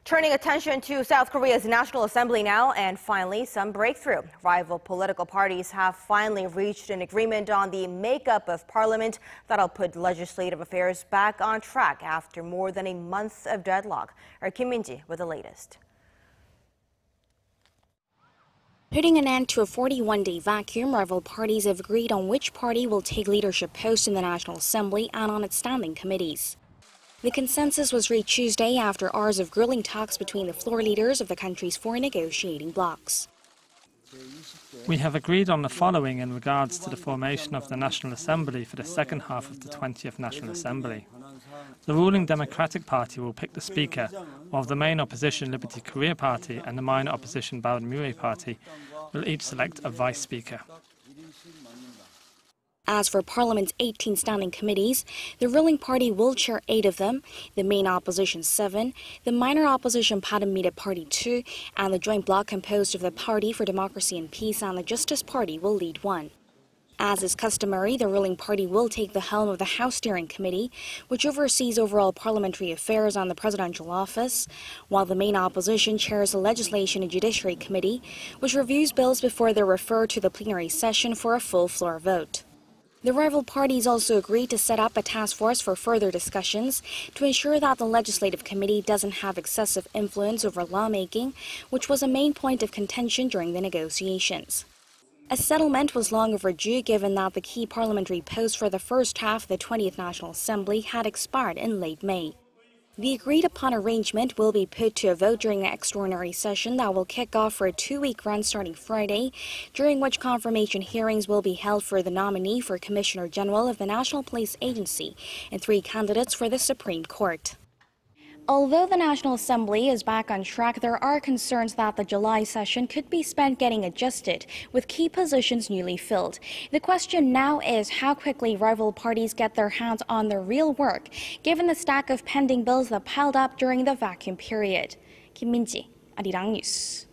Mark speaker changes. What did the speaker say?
Speaker 1: Turning attention to South Korea's National Assembly now, and finally some breakthrough. Rival political parties have finally reached an agreement on the makeup of parliament that'll put legislative affairs back on track after more than a month of deadlock. Our Kim Min-ji with the latest.
Speaker 2: Putting an end to a 41-day vacuum, rival parties have agreed on which party will take leadership posts in the National Assembly and on its standing committees. The consensus was reached Tuesday after hours of grueling talks between the floor leaders of the country's four negotiating blocs.
Speaker 3: We have agreed on the following in regards to the formation of the National Assembly for the second half of the 20th National Assembly. The ruling Democratic Party will pick the Speaker, while the main opposition Liberty Korea Party and the minor opposition Bareun Mirae Party will each select a Vice Speaker.
Speaker 2: As for Parliament's 18 standing committees, the ruling party will chair 8 of them, the main opposition 7, the minor opposition Bareun Mirae Party 2, and the joint bloc composed of the Party for Democracy and Peace and the Justice Party will lead 1. As is customary, the ruling party will take the helm of the House Steering Committee, which oversees overall parliamentary affairs on the presidential office, while the main opposition chairs the Legislation and Judiciary Committee, which reviews bills before they're referred to the plenary session for a full floor vote. The rival parties also agreed to set up a task force for further discussions to ensure that the Legislative Committee doesn't have excessive influence over lawmaking, which was a main point of contention during the negotiations. A settlement was long overdue given that the key parliamentary posts for the first half of the 20th National Assembly had expired in late May. The agreed-upon arrangement will be put to a vote during an extraordinary session that will kick off for a 2-week run starting Friday, during which confirmation hearings will be held for the nominee for Commissioner General of the National Police Agency and 3 candidates for the Supreme Court. Although the National Assembly is back on track, there are concerns that the July session could be spent getting adjusted, with key positions newly filled. The question now is how quickly rival parties get their hands on the real work, given the stack of pending bills that piled up during the vacuum period. Kim Min-ji, Arirang News.